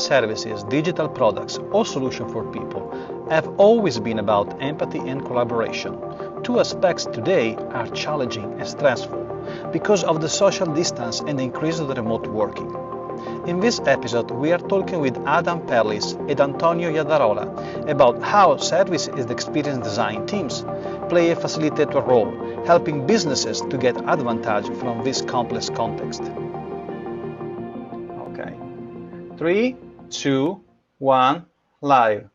services, digital products, or solutions for people have always been about empathy and collaboration. Two aspects today are challenging and stressful because of the social distance and the increase of the remote working. In this episode, we are talking with Adam Perlis and Antonio Iadarola about how service and experience design teams play a facilitator role, helping businesses to get advantage from this complex context. Okay. 3, 2, 1, live.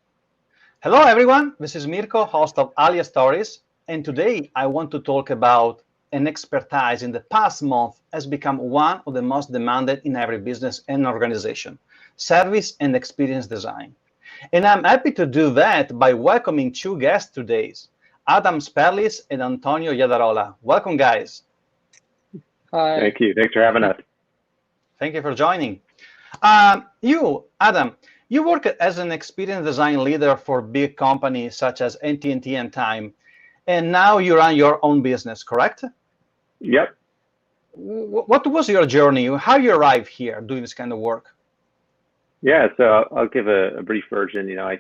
Hello everyone, this is Mirko, host of Alia Stories, and today I want to talk about an expertise in the past month has become one of the most demanded in every business and organization, service and experience design. And I'm happy to do that by welcoming two guests today, Adam Perlis and Antonio Iadarola. Welcome, guys. Hi. Thank you. Thanks for having us. Thank you for joining. You, Adam, you work as an experience design leader for big companies such as AT&T and Time, and now you run your own business, correct? Yep. What was your journey? How you arrived here doing this kind of work? Yeah, so I'll give a brief version. I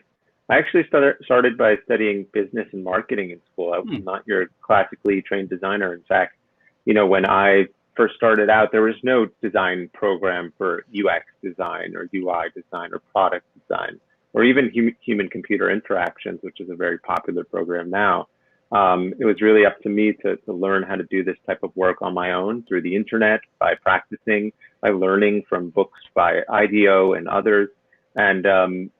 actually started by studying business and marketing in school. I'm not your classically trained designer. In fact, when I first started out, there was no design program for UX design or UI design or product design, or even human-computer interactions, which is a very popular program now. It was really up to me to learn how to do this type of work on my own through the internet, by practicing, by learning from books by IDEO and others. And,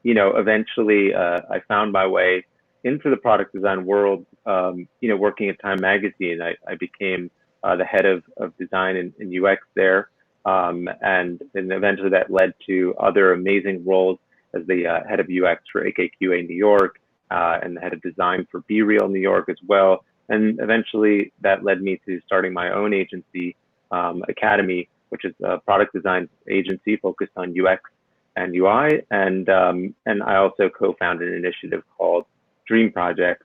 eventually I found my way into the product design world, working at Time Magazine. I became the head of design and UX there. And eventually that led to other amazing roles as the head of UX for AKQA New York, and the head of design for Be Real New York as well. And eventually that led me to starting my own agency, Academy, which is a product design agency focused on UX and UI. And I also co-founded an initiative called Dream Project,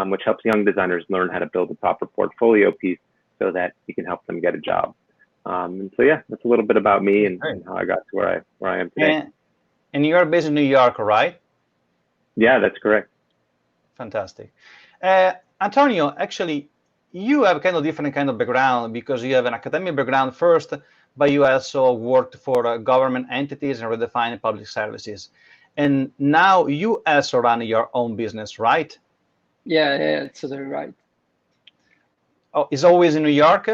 which helps young designers learn how to build a proper portfolio piece so that you can help them get a job. And so, yeah, that's a little bit about me and how I got to where I am today. And you're based in New York, right? Yeah, that's correct. Fantastic. Antonio, actually, you have kind of different kind of background because you have an academic background first, but you also worked for government entities and redefined public services. And now you also run your own business, right? Yeah, it's totally right. Oh, it's always in New York?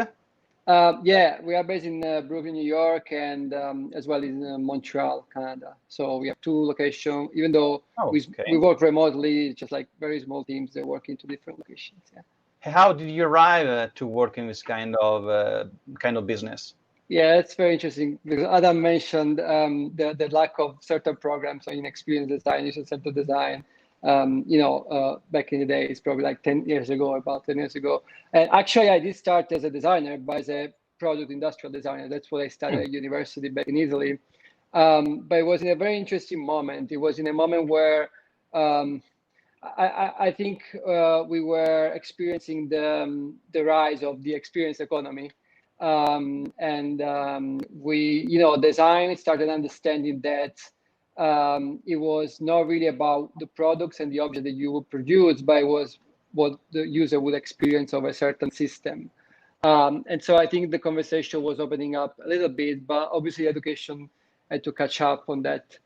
Yeah, we are based in Brooklyn, New York, and as well in Montreal, Canada. So we have two locations, even though we work remotely, just like very small teams, they work in two different locations. Yeah. How did you arrive to work in this kind of business? Yeah, it's very interesting because Adam mentioned the lack of certain programs in experience design, user-centered design. Back in the day, it's probably like 10 years ago, about 10 years ago. And actually, I did start as a designer, but as a product industrial designer. That's what I studied at university back in Italy. But it was in a very interesting moment. It was in a moment where I think we were experiencing the rise of the experience economy. We, design started understanding that it was not really about the products and the object that you would produce, but it was what the user would experience of a certain system. And so I think the conversation was opening up a little bit, but obviously education had to catch up on that.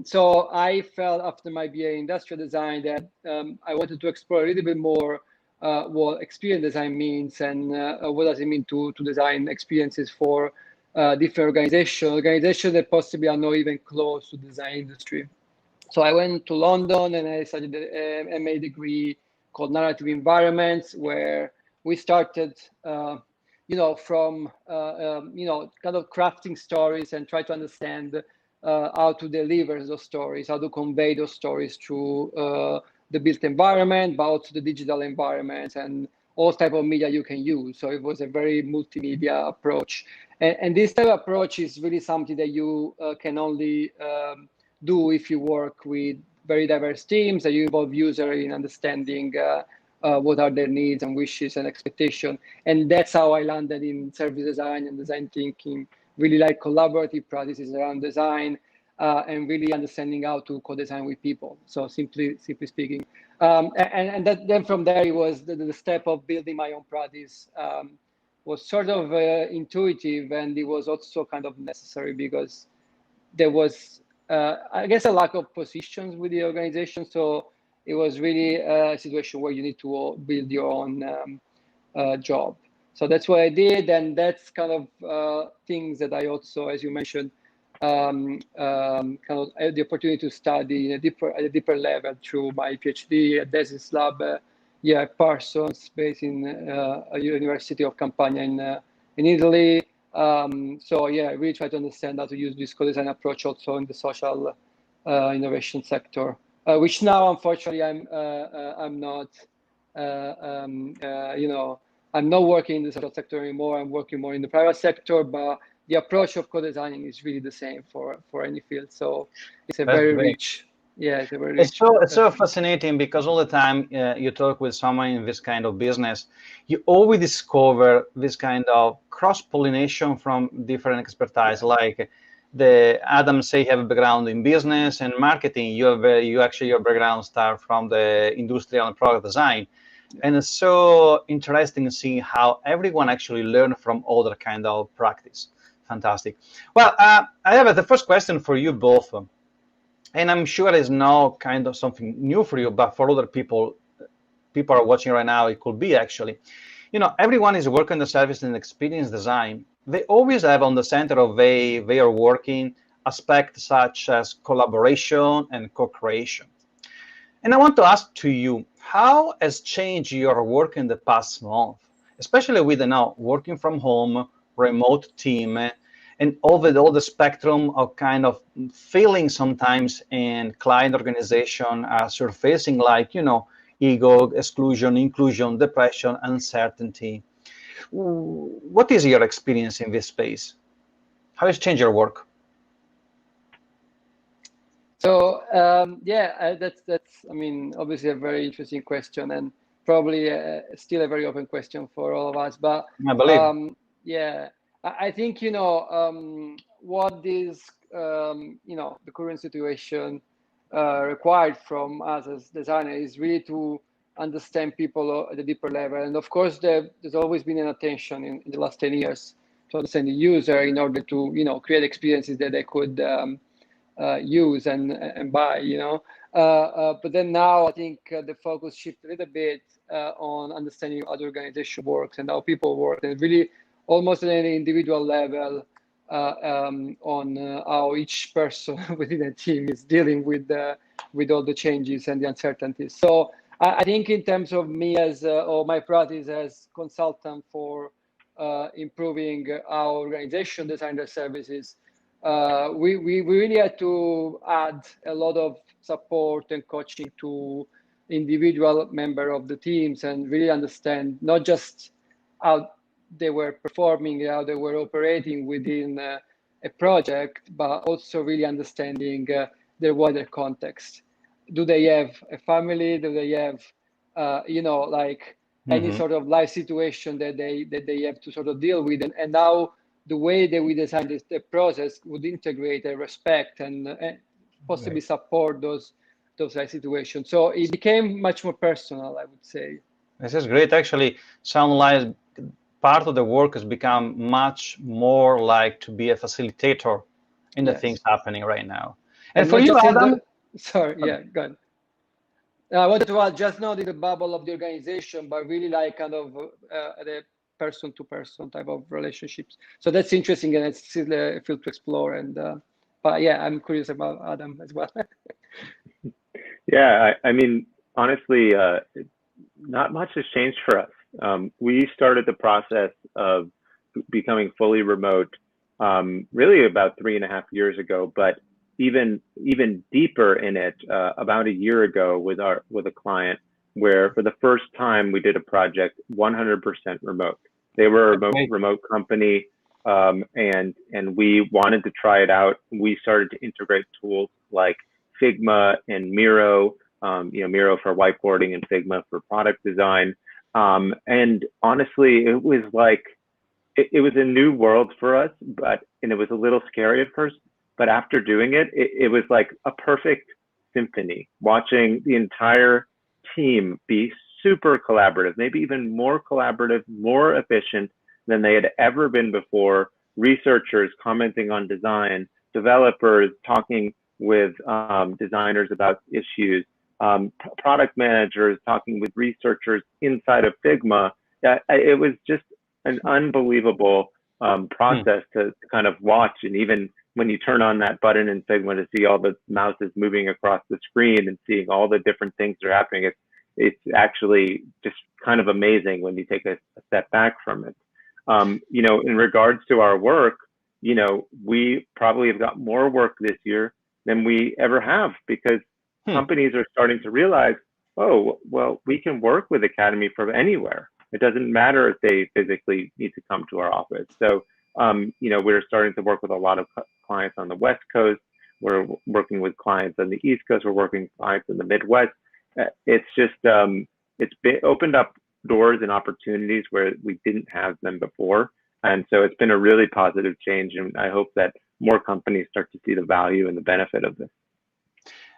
So I felt after my BA in industrial design that I wanted to explore a little bit more what experience design means and what does it mean to design experiences for different organizations that possibly are not even close to the design industry. So I went to London and I studied a MA degree called Narrative Environments, where we started, from, kind of crafting stories and try to understand how to deliver those stories, how to convey those stories through the built environment, but also the digital environments and all type of media you can use. So it was a very multimedia approach. And this type of approach is really something that you can only do if you work with very diverse teams, that you involve users in understanding what are their needs and wishes and expectations. And that's how I landed in service design and design thinking, really like collaborative practices around design. and really understanding how to co-design with people. So simply speaking, and then from there, it was the step of building my own practice. Was sort of intuitive, and it was also kind of necessary because there was, I guess, a lack of positions with the organization. So it was really a situation where you need to build your own job. So that's what I did, and that's kind of things that I also, as you mentioned, kind of had the opportunity to study at a deeper level through my PhD at Desis Lab, at Parsons, based in a University of Campania in Italy. So yeah, I really try to understand how to use this co-design approach also in the social innovation sector, which now, unfortunately, I'm not. I'm not working in the social sector anymore. I'm working more in the private sector, but the approach of co-designing is really the same for any field. So it's a That's very great. rich, it's a very It's rich. so fascinating because all the time you talk with someone in this kind of business, you always discover this kind of cross-pollination from different expertise. Like the Adam say have a background in business and marketing. You actually your background start from the industrial and product design, and it's so interesting seeing how everyone actually learn from other kind of practice. Fantastic. Well, I have the first question for you both. And I'm sure it's not kind of something new for you, but for other people are watching right now, it could be actually. Everyone is working the service and experience design. They always have on the center of they are working aspects such as collaboration and co-creation. And I want to ask to you, how has changed your work in the past month, especially with working from home, remote team, and all the spectrum of kind of feelings sometimes in client organization are surfacing, like ego, exclusion, inclusion, depression, uncertainty. What is your experience in this space? How has changed your work? So that's I mean, obviously a very interesting question, and probably still a very open question for all of us. But I believe. I think what is the current situation required from us as designers is really to understand people at a deeper level. And of course, there's always been an attention in the last 10 years to understand the user in order to create experiences that they could use and buy, but then now I think the focus shifted a little bit on understanding how the organization works and how people work, and really almost at an individual level on how each person within a team is dealing with all the changes and the uncertainties. So I think in terms of me as or my practice as consultant for improving our organization design their services, we really had to add a lot of support and coaching to individual member of the teams and really understand not just how they were performing, how they were operating within a project, but also really understanding their wider context. Do they have a family? Do they have, any sort of life situation that they have to sort of deal with? And now the way that we designed the process would integrate and respect and possibly support those life situations. So it became much more personal, I would say. This is great. Actually, sound like part of the work has become much more like to be a facilitator in the things happening right now. And for you, Adam? Go ahead. I wanted to add, just not in the bubble of the organization, but really like kind of the person-to-person type of relationships. So that's interesting, and it's still a field to explore. And but yeah, I'm curious about Adam as well. Yeah, I mean, honestly, not much has changed for us. We started the process of becoming fully remote really about 3.5 years ago, but even deeper in it about a year ago with a client where for the first time we did a project 100% remote. They were a remote company, and we wanted to try it out. We started to integrate tools like Figma and Miro, Miro for whiteboarding and Figma for product design. And honestly, it was like, it was a new world for us, and it was a little scary at first. but after doing it, it was like a perfect symphony, watching the entire team be super collaborative, maybe even more collaborative, more efficient than they had ever been before. Researchers commenting on design, developers talking with designers about issues, product managers talking with researchers inside of Figma. It was just an unbelievable process to kind of watch. And even when you turn on that button in Figma to see all the mouses moving across the screen and seeing all the different things that are happening, it's actually just kind of amazing when you take a step back from it. You know, in regards to our work, you know, we probably have got more work this year than we ever have, because companies are starting to realize, oh, well, we can work with Academy from anywhere. It doesn't matter if they physically need to come to our office. So, you know, we're starting to work with a lot of clients on the West Coast. We're working with clients on the East Coast. We're working with clients in the Midwest. It's just, opened up doors and opportunities where we didn't have them before. And so it's been a really positive change. And I hope that more companies start to see the value and the benefit of this.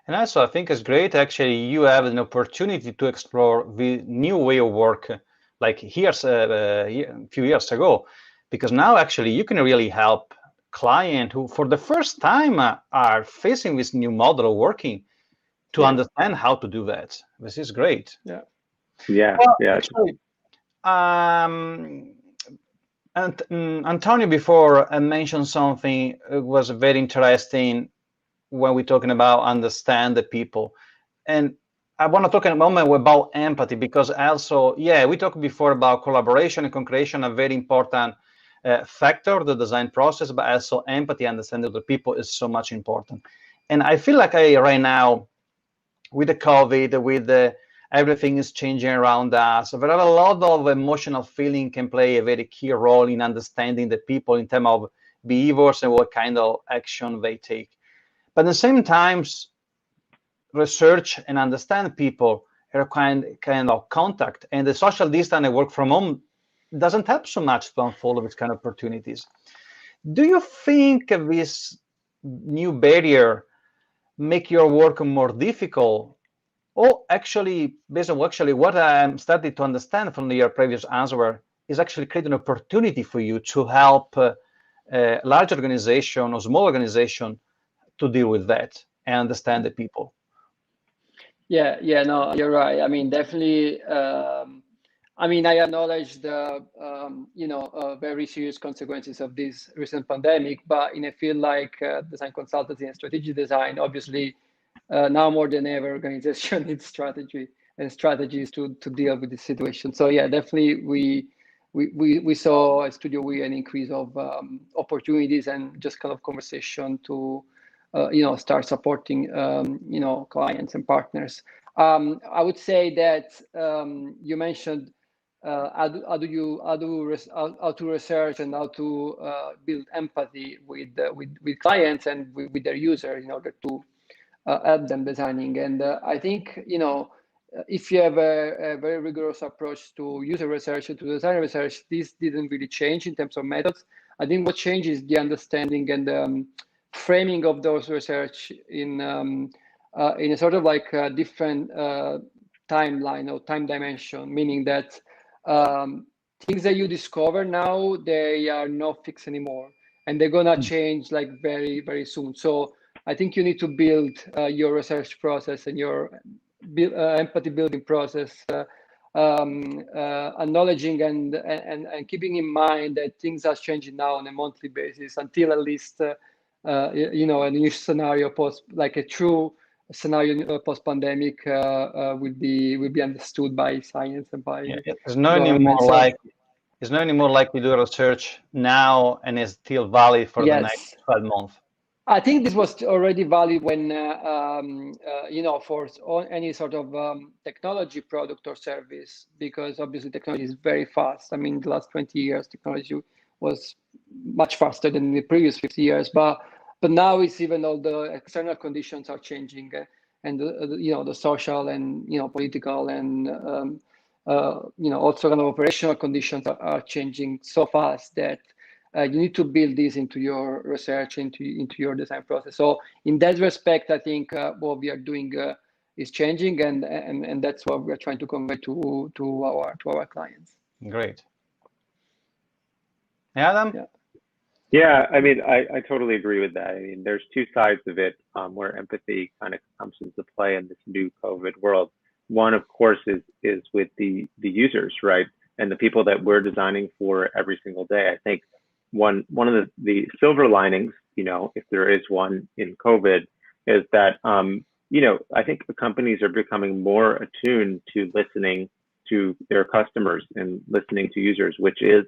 And also, I think it's great, actually, you have an opportunity to explore the new way of work, like a few years ago, because now actually you can really help clients who for the first time are facing this new model of working to understand how to do that. This is great. Yeah. Actually, and Antonio before mentioned something was very interesting when we're talking about understand the people. And I want to talk in a moment about empathy, because also, we talked before about collaboration and co-creation, a very important factor of the design process, but also empathy, understanding the people is so much important. And I feel like right now, with the COVID, with everything is changing around us, there are a lot of emotional feeling can play a very key role in understanding the people in terms of behaviors and what kind of action they take. But at the same time, research and understand people require kind of contact, and the social distance and work from home doesn't help so much to unfold these kind of opportunities. Do you think this new barrier make your work more difficult? Or actually, based on what I'm starting to understand from your previous answer, is actually create an opportunity for you to help a large organization or small organization to deal with that and understand the people. No, you're right. I mean, definitely. I mean, I acknowledge the very serious consequences of this recent pandemic, but in a field like design consultancy and strategic design, obviously, now more than ever, organization needs strategy and strategies to deal with the situation. So yeah, definitely we saw at Studio We an increase of opportunities and just kind of conversation to start supporting clients and partners. I would say that you mentioned how to research and how to build empathy with clients and with their users in order to help them designing. And I think if you have a very rigorous approach to user research and to design research, this didn't really change in terms of methods. I think what changes is the understanding and framing of those research in a sort of like a different timeline or time dimension, meaning that things that you discover now, they are not fixed anymore, and they're gonna change like very, very soon. So I think you need to build your research process and your empathy building process, acknowledging and keeping in mind that things are changing now on a monthly basis until at least a new scenario like a true scenario post-pandemic will be understood by science and by it's not anymore like we do research now and is still valid for the next 12 months. I think this was already valid when for any sort of technology product or service, because obviously technology is very fast. I mean, the last 20 years technology was much faster than the previous 50 years, but now it's even all the external conditions are changing, and the social and political and also kind of operational conditions are changing so fast that You need to build this into your research, into your design process. So in that respect, I think what we are doing is changing, and that's what we're trying to convey to our clients. Great. Adam? Yeah. Yeah, I mean, I totally agree with that. I mean, there's two sides of it where empathy kind of comes into play in this new COVID world. One, of course, is with the users, right? And the people that we're designing for every single day. I think one of the silver linings, you know, if there is one in COVID, is that, you know, I think the companies are becoming more attuned to listening to their customers and listening to users, which is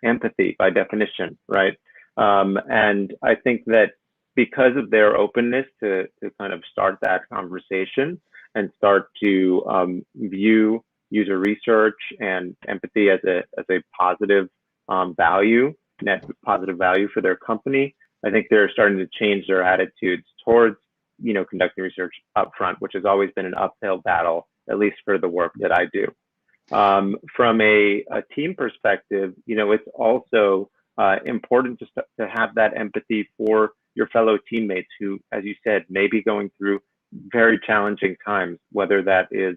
empathy by definition, right? And I think that because of their openness to kind of start that conversation and start to view user research and empathy as a positive value, net positive value for their company, I think they're starting to change their attitudes towards, you know, conducting research upfront, which has always been an uphill battle, at least for the work that I do. From a team perspective, you know, it's also important to have that empathy for your fellow teammates who, as you said, may be going through very challenging times, whether that is,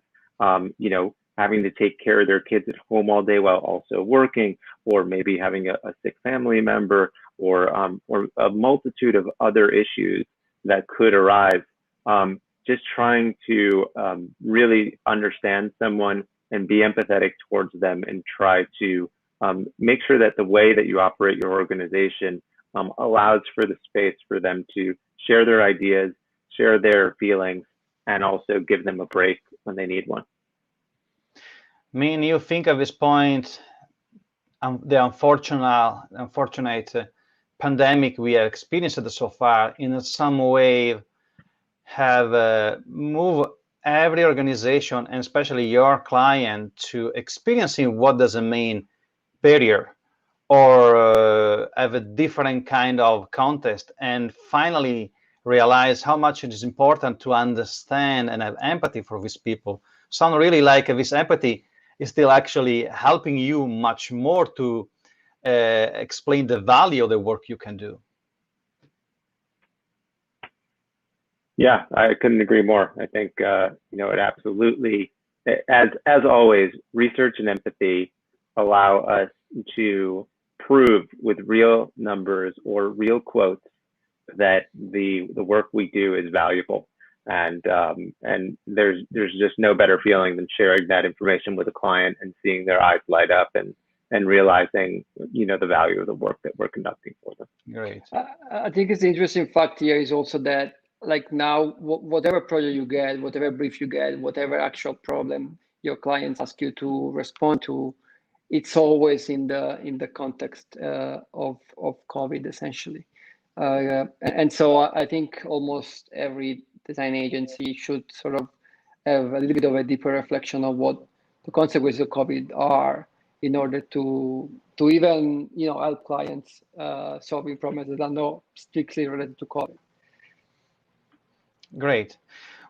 you know, having to take care of their kids at home all day while also working, or maybe having a sick family member, or a multitude of other issues that could arise. Just trying to really understand someone and be empathetic towards them and try to make sure that the way that you operate your organization allows for the space for them to share their ideas, share their feelings, and also give them a break when they need one. I mean, you think at this point, the unfortunate pandemic we have experienced so far in some way have moved every organization, and especially your client, to experiencing what does it mean barrier, or have a different kind of context, and finally realize how much it is important to understand and have empathy for these people. Sound really like this empathy is still actually helping you much more to explain the value of the work you can do. Yeah, I couldn't agree more. I think, you know, it absolutely, as always, research and empathy allow us to prove with real numbers or real quotes that the work we do is valuable. And there's just no better feeling than sharing that information with a client and seeing their eyes light up and realizing, you know, the value of the work that we're conducting for them. Great. I think it's the interesting fact here is also that, like, now, whatever project you get, whatever brief you get, whatever actual problem your clients ask you to respond to, it's always in the context of COVID, essentially. And so I think almost every design agency should sort of have a little bit of a deeper reflection of what the consequences of COVID are, in order to even, you know, help clients solving problems that are not strictly related to COVID. Great.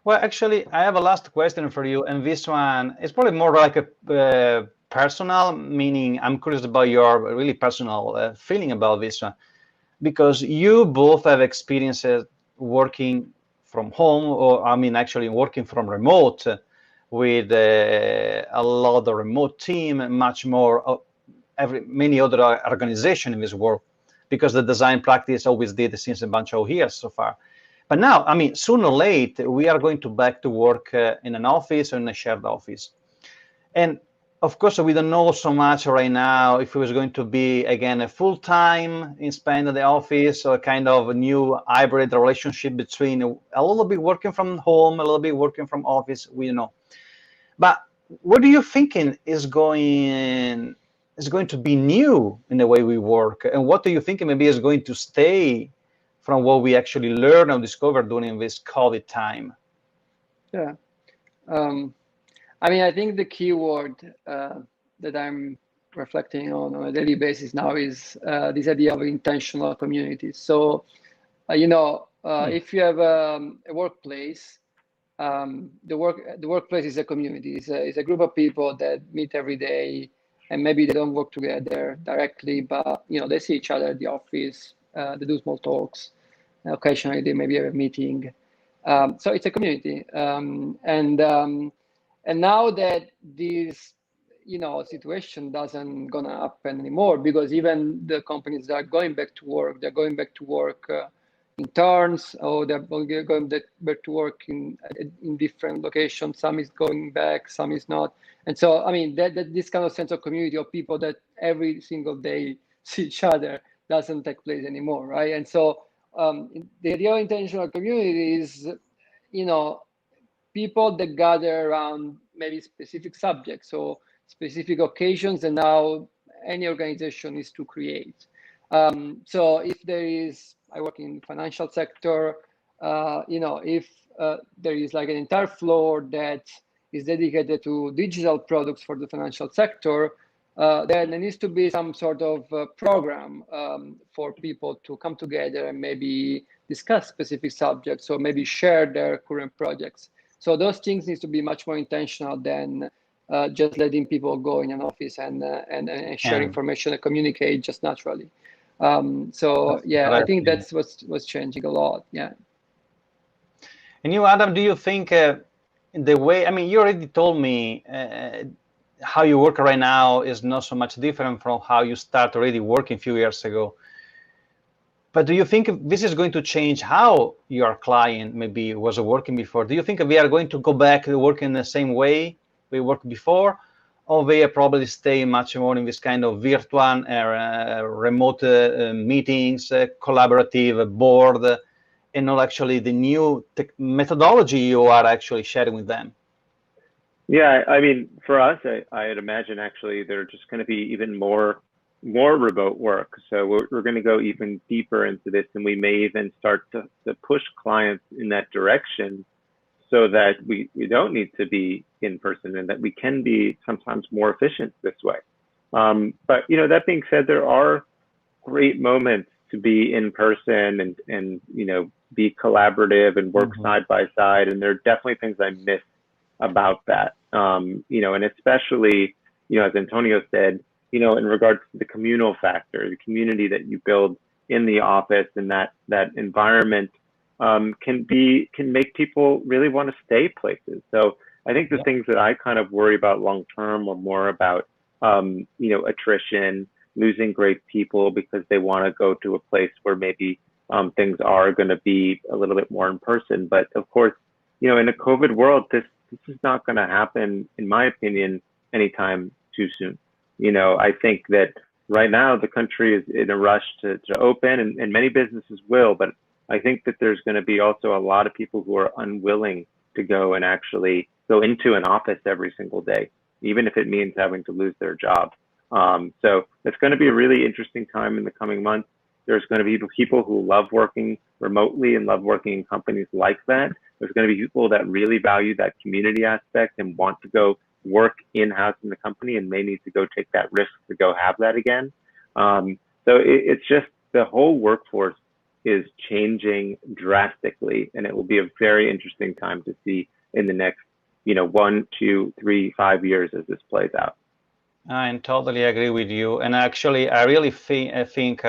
Well, actually, I have a last question for you, and this one is probably more like a personal, meaning I'm curious about your really personal feeling about this one, because you both have experiences working from home, or I mean, actually working from remote, with a lot of remote team, much more many other organizations in this world, because the design practice always did since a bunch of years so far. But now, I mean, sooner or later, we are going back to work in an office or in a shared office. And of course, we don't know so much right now if it was going to be, again, a full-time in spend in the office, or a kind of a new hybrid relationship between a little bit working from home, a little bit working from office, we don't know. But what do you think is going to be new in the way we work? And what do you think maybe is going to stay from what we actually learned and discovered during this COVID time? Yeah. I mean, I think the key word that I'm reflecting on a daily basis now is this idea of intentional communities. So, you know, if you have a workplace, the workplace is a community. It's a group of people that meet every day, and maybe they don't work together directly, but they see each other at the office. They do small talks. Occasionally, they maybe have a meeting. So it's a community, and now that this situation doesn't gonna happen anymore, because even the companies that are going back to work, they're going back to work in turns, or they're going back to work in different locations. Some is going back, some is not. And so, I mean, that this kind of sense of community of people that every single day see each other doesn't take place anymore, right? And so the idea of intentional community is, people that gather around maybe specific subjects or specific occasions, and now any organization needs to create. So if there is, I work in the financial sector, if there is like an entire floor that is dedicated to digital products for the financial sector, then there needs to be some sort of program for people to come together and maybe discuss specific subjects, or maybe share their current projects. So those things need to be much more intentional than just letting people go in an office and share information and communicate just naturally. So yeah, I think that's what's changing a lot. Yeah. And you, Adam, do you think the way, I mean, you already told me how you work right now is not so much different from how you start already working a few years ago. But do you think this is going to change how your client maybe was working before? Do you think we are going to go back to working the same way we worked before, or they probably stay much more in this kind of virtual remote meetings, collaborative board, and not actually the new methodology you are actually sharing with them? Yeah, I mean, for us, I'd imagine actually they're just going to be even more remote work. So we're going to go even deeper into this, and we may even start to push clients in that direction, so that we don't need to be in person, and that we can be sometimes more efficient this way. But that being said, there are great moments to be in person and be collaborative and work side by side. And there are definitely things I miss about that. And especially, as Antonio said, in regards to the communal factor, the community that you build in the office, and that environment can make people really want to stay places. So I think the things that I kind of worry about long term are more about attrition, losing great people because they want to go to a place where maybe things are going to be a little bit more in person. But of course, in a COVID world, this is not going to happen, in my opinion, anytime too soon. I think that right now the country is in a rush to open, and many businesses will, but I think that there's going to be also a lot of people who are unwilling to go and actually go into an office every single day, even if it means having to lose their job. So it's going to be a really interesting time in the coming months. There's going to be people who love working remotely and love working in companies like that. There's going to be people that really value that community aspect and want to go work in-house in the company, and may need to go take that risk to go have that again. So it's just, the whole workforce is changing drastically, and it will be a very interesting time to see in the next 1, 2, 3, 5 years as this plays out. I totally agree with you. And actually, I really think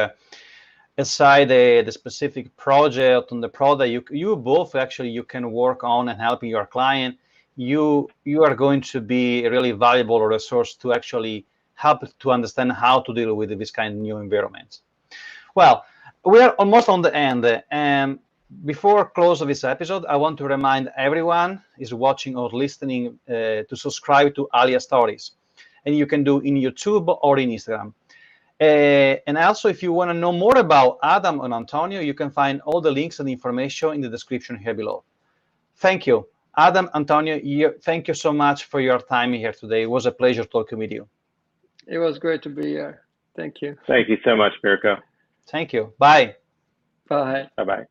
aside the specific project and the product you both actually you can work on and helping your client, you are going to be a really valuable resource to actually help to understand how to deal with this kind of new environments. Well, we are almost on the end. And before close of this episode, I want to remind everyone is watching or listening to subscribe to Alia Stories. And you can do in YouTube or in Instagram. And also, if you want to know more about Adam and Antonio, you can find all the links and information in the description here below. Thank you. Adam, Antonio, thank you so much for your time here today. It was a pleasure talking with you. It was great to be here. Thank you. Thank you so much, Mirko. Thank you. Bye. Bye. Bye-bye.